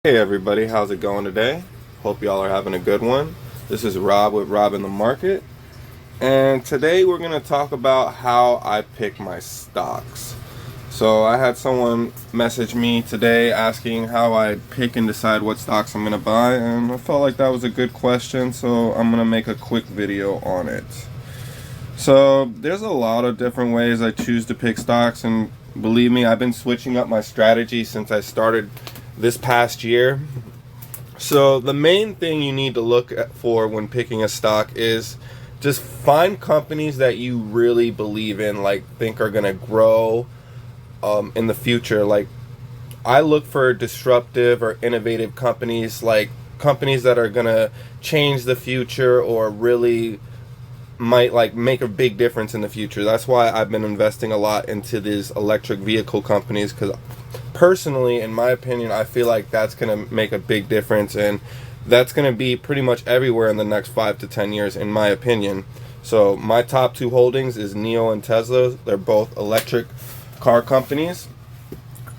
Hey everybody, how's it going today? Hope y'all are having a good one. This is Rob with Rob in the Market, and today we're going to talk about how I pick my stocks. So I had someone message me today asking how I pick and decide what stocks I'm going to buy, and I felt like that was a good question, so I'm going to make a quick video on it. So there's a lot of different ways I choose to pick stocks, and believe me, I've been switching up my strategy since I started this past year. So the main thing you need to look for when picking a stock is just find companies that you really believe in, like think are going to grow in the future. Like I look for disruptive or innovative companies, like companies that are going to change the future or really might like make a big difference in the future. That's why I've been investing a lot into these electric vehicle companies, because personally, in my opinion, I feel like that's going to make a big difference, and that's going to be pretty much everywhere in the next 5 to 10 years, in my opinion. So my top two holdings is NIO and Tesla. They're both electric car companies,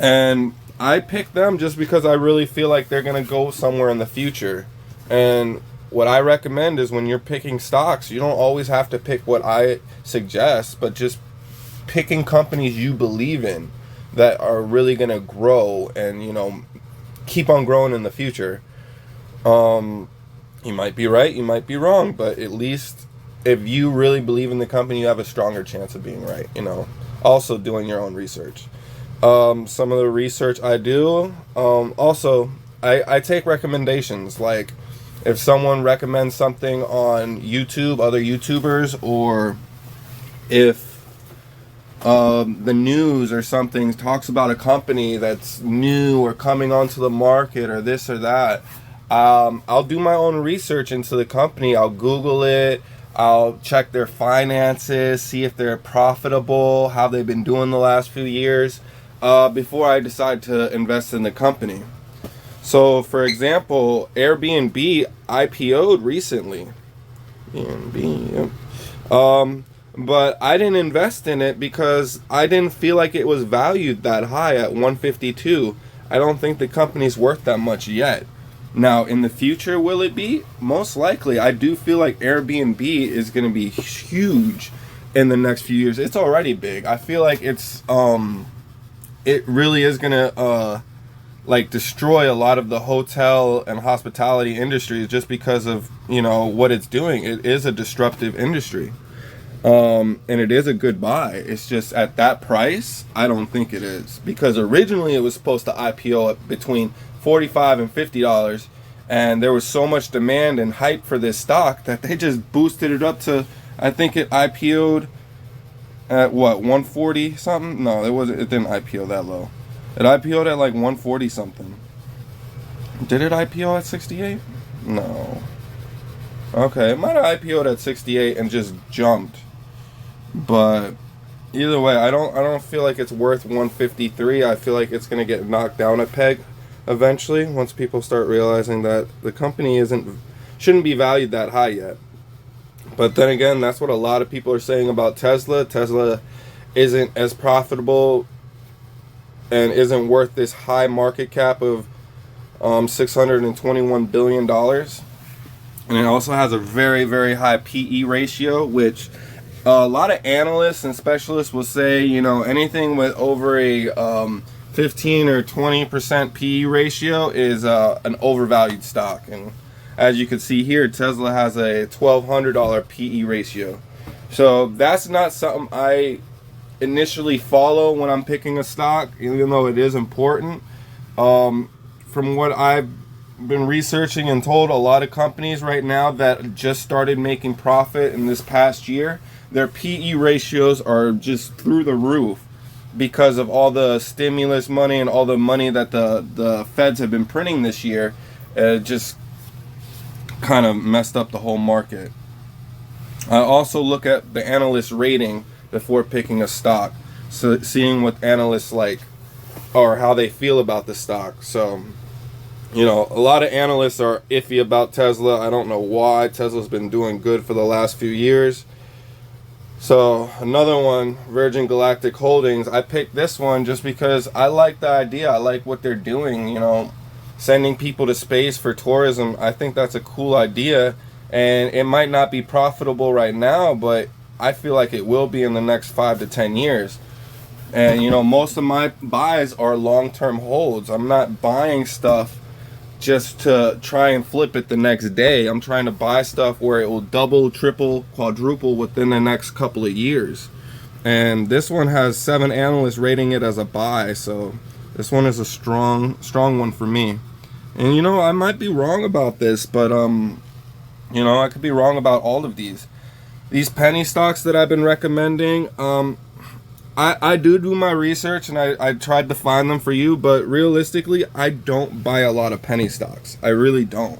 and I picked them just because I really feel like they're going to go somewhere in the future. And what I recommend is when you're picking stocks, you don't always have to pick what I suggest, but just picking companies you believe in that are really going to grow and, keep on growing in the future. You might be right, you might be wrong, but at least if you really believe in the company, you have a stronger chance of being right, Also doing your own research. Some of the research I do, also, I take recommendations. Like if someone recommends something on YouTube, other YouTubers, or if the news or something talks about a company that's new or coming onto the market or this or that, I'll do my own research into the company. I'll Google it. I'll check their finances, see if they're profitable, how they've been doing the last few years, before I decide to invest in the company. So, for example, Airbnb IPO'd recently. Airbnb, yep. But I didn't invest in it because I didn't feel like it was valued that high at 152. I don't think the company's worth that much yet. Now, in the future, will it be? Most likely. I do feel like Airbnb is going to be huge in the next few years. It's already big. I feel like it really is going to destroy a lot of the hotel and hospitality industries just because of, what it's doing. It is a disruptive industry. And it is a good buy. It's just at that price, I don't think it is. Because originally it was supposed to IPO at between $45 and $50. And there was so much demand and hype for this stock that they just boosted it up to, I think it IPO'd at what, 140 something? No, it didn't IPO that low. It IPO'd at like 140 something. Did it IPO at 68? No. Okay, it might have IPO'd at 68 and just jumped. But either way, I don't feel like it's worth 153. I feel like it's going to get knocked down a peg eventually once people start realizing that the company shouldn't be valued that high yet. But then again, that's what a lot of people are saying about Tesla. Tesla isn't as profitable and isn't worth this high market cap of $621 billion. And it also has a very, very high PE ratio, which a lot of analysts and specialists will say, anything with over a 15 or 20% PE ratio is an overvalued stock. And as you can see here, Tesla has a $1,200 PE ratio. So that's not something I initially follow when I'm picking a stock, even though it is important. From what I've been researching and told, a lot of companies right now that just started making profit in this past year, their PE ratios are just through the roof because of all the stimulus money and all the money that the feds have been printing this year. It just kind of messed up the whole market. I also look at the analyst rating before picking a stock, so seeing what analysts like or how they feel about the stock. So, a lot of analysts are iffy about Tesla. I don't know why. Tesla's been doing good for the last few years. So another one, Virgin Galactic Holdings, I picked this one just because I like the idea. I like what they're doing. sending people to space for tourism, I think that's a cool idea. And it might not be profitable right now, but I feel like it will be in the next 5 to 10 years. And you know, most of my buys are long-term holds. I'm not buying stuff just to try and flip it the next day. I'm trying to buy stuff where it will double, triple, quadruple within the next couple of years. And this one has 7 analysts rating it as a buy, so this one is a strong one for me. And you know, I might be wrong about this, but you know, I could be wrong about all of these penny stocks that I've been recommending. I do my research, and I tried to find them for you, but realistically, I don't buy a lot of penny stocks. I really don't.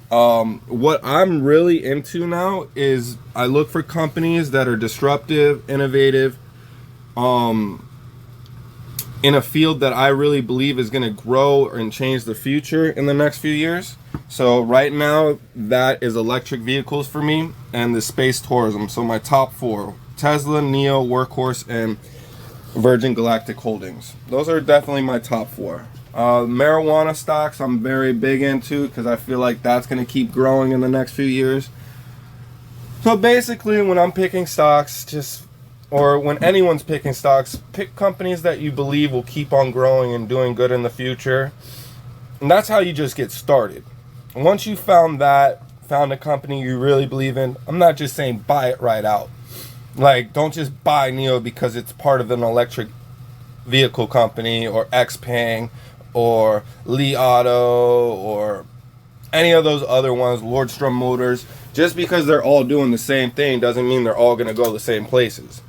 What I'm really into now is I look for companies that are disruptive, innovative, in a field that I really believe is going to grow and change the future in the next few years. So right now, that is electric vehicles for me and the space tourism. So my top 4: TSLA, NIO, Workhorse, and Virgin Galactic Holdings. Those are definitely my top 4. Marijuana stocks I'm very big into because I feel like that's going to keep growing in the next few years. So basically, when I'm picking stocks, or when anyone's picking stocks, pick companies that you believe will keep on growing and doing good in the future. And that's how you just get started. Once you found a company you really believe in, I'm not just saying buy it right out. Like, don't just buy NIO because it's part of an electric vehicle company, or XPeng, or Li Auto, or any of those other ones, Lordstrom Motors. Just because they're all doing the same thing doesn't mean they're all going to go the same places.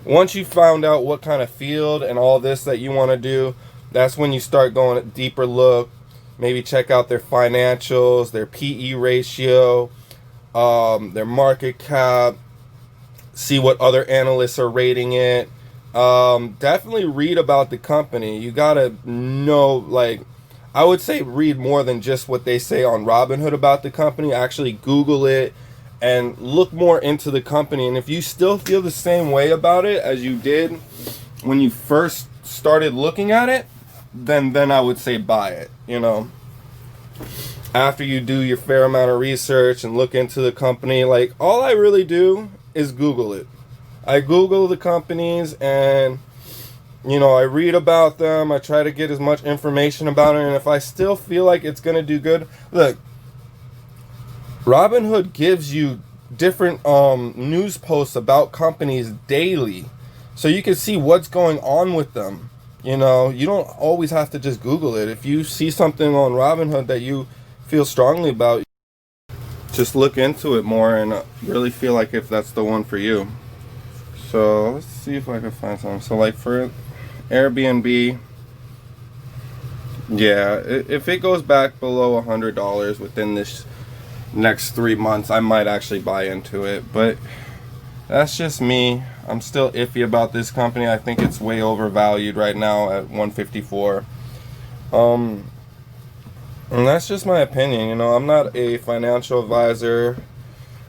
Once you found out what kind of field and all this that you want to do, that's when you start going a deeper look. Maybe check out their financials, their PE ratio, their market cap, see what other analysts are rating it. Definitely read about the company. You gotta know, like, I would say read more than just what they say on Robinhood about the company. Actually Google it and look more into the company. And if you still feel the same way about it as you did when you first started looking at it, then I would say buy it, you know. After you do your fair amount of research and look into the company, like, all I really do is Google it. I Google the companies, and you know, I read about them. I try to get as much information about it, and if I still feel like it's gonna do good, look, Robinhood gives you different news posts about companies daily, so you can see what's going on with them. You know, you don't always have to just Google it. If you see something on Robinhood that you feel strongly about, just look into it more and really feel like if that's the one for you. So let's see if I can find something. So like for Airbnb, yeah, if it goes back below $100 within this next 3 months, I might actually buy into it. But that's just me. I'm still iffy about this company. I think it's way overvalued right now at 154. And that's just my opinion. You know, I'm not a financial advisor.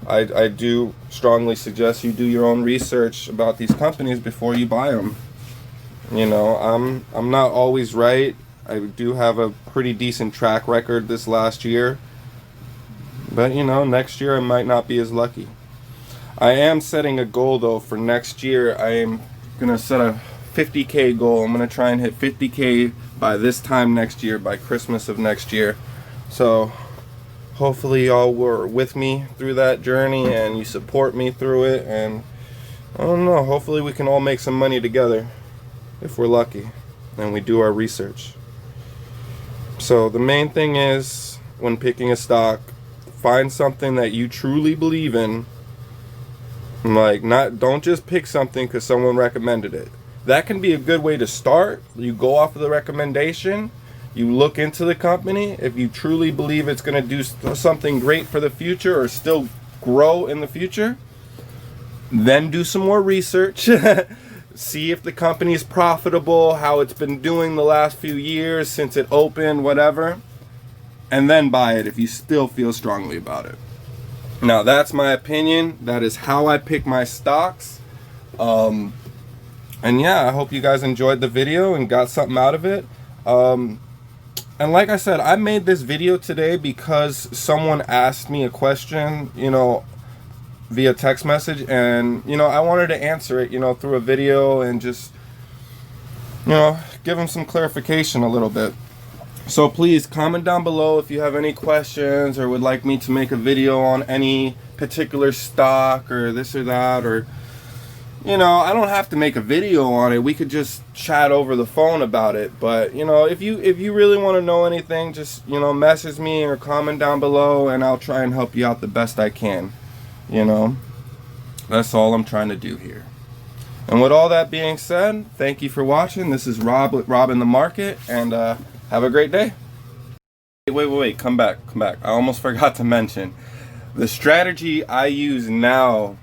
I do strongly suggest you do your own research about these companies before you buy them. You know, I'm not always right. I do have a pretty decent track record this last year. But, you know, next year I might not be as lucky. I am setting a goal, though, for next year. I am going to set a 50K goal. I'm going to try and hit 50K by this time next year, by Christmas of next year. So hopefully y'all were with me through that journey and you support me through it. And I don't know, hopefully we can all make some money together if we're lucky and we do our research. So the main thing is, when picking a stock, find something that you truly believe in. Like, don't just pick something because someone recommended it. That can be a good way to start. You go off of the recommendation, you look into the company. If you truly believe it's going to do something great for the future or still grow in the future, then do some more research. See if the company is profitable, how it's been doing the last few years since it opened, whatever. And then buy it if you still feel strongly about it. Now, that's my opinion. That is how I pick my stocks. And yeah, I hope you guys enjoyed the video and got something out of it. And like I said, I made this video today because someone asked me a question, you know, via text message, and you know, I wanted to answer it, you know, through a video and just, you know, give them some clarification a little bit. So please comment down below if you have any questions or would like me to make a video on any particular stock or this or that, or you know, I don't have to make a video on it. We could just chat over the phone about it. But you know, if you really want to know anything, just, you know, message me or comment down below and I'll try and help you out the best I can. You know, that's all I'm trying to do here. And with all that being said, thank you for watching. This is Rob with Rob in the Market, and have a great day. Wait, come back. I almost forgot to mention the strategy I use now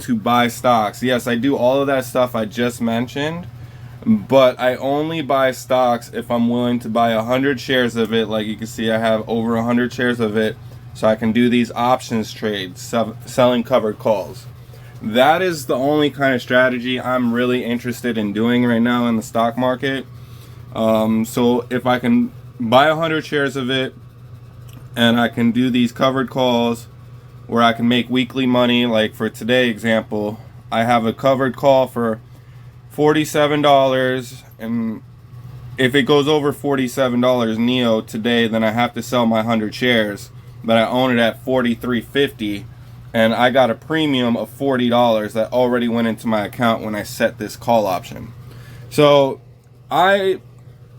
to buy stocks. Yes, I do all of that stuff I just mentioned, but I only buy stocks if I'm willing to buy 100 shares of it. Like you can see, I have over 100 shares of it, so I can do these options trades, selling covered calls. That is the only kind of strategy I'm really interested in doing right now in the stock market. So if I can buy 100 shares of it and I can do these covered calls where I can make weekly money, like for today example, I have a covered call for $47, and if it goes over $47 NIO today, then I have to sell my 100 shares, but I own it at $43.50, and I got a premium of $40 that already went into my account when I set this call option. So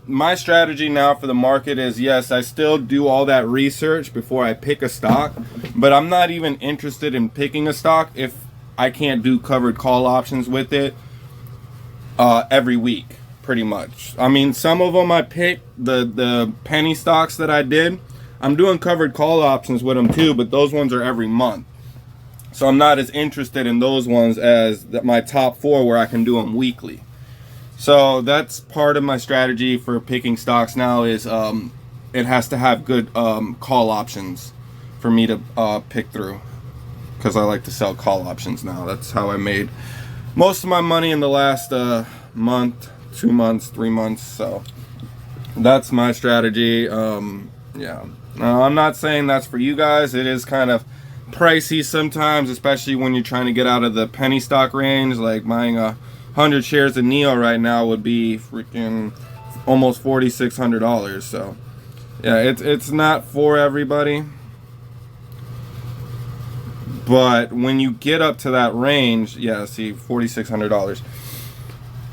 my strategy now for the market is, yes, I still do all that research before I pick a stock, but I'm not even interested in picking a stock if I can't do covered call options with it every week, pretty much. I mean, some of them I picked, the penny stocks that I did, I'm doing covered call options with them too, but those ones are every month. So I'm not as interested in those ones as my top 4 where I can do them weekly. So that's part of my strategy for picking stocks now is it has to have good call options for me to pick through, because I like to sell call options now. That's how I made most of my money in the last month, 2 months, 3 months. So that's my strategy. Yeah, now, I'm not saying that's for you guys. It is kind of pricey sometimes, especially when you're trying to get out of the penny stock range. Like buying 100 shares of NIO right now would be freaking almost $4,600. So yeah, it's not for everybody, but when you get up to that range, yeah, see, $4,600.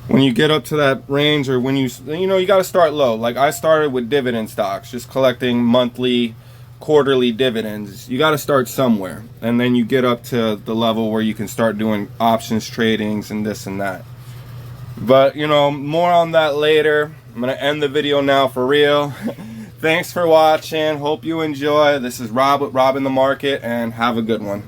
When you get up to that range, or when you know, you got to start low. Like I started with dividend stocks, just collecting monthly, quarterly dividends. You got to start somewhere, and then you get up to the level where you can start doing options tradings and this and that. But you know, more on that later. I'm gonna end the video now for real. Thanks for watching. Hope you enjoy. This is Rob with Rob in the Market, and have a good one.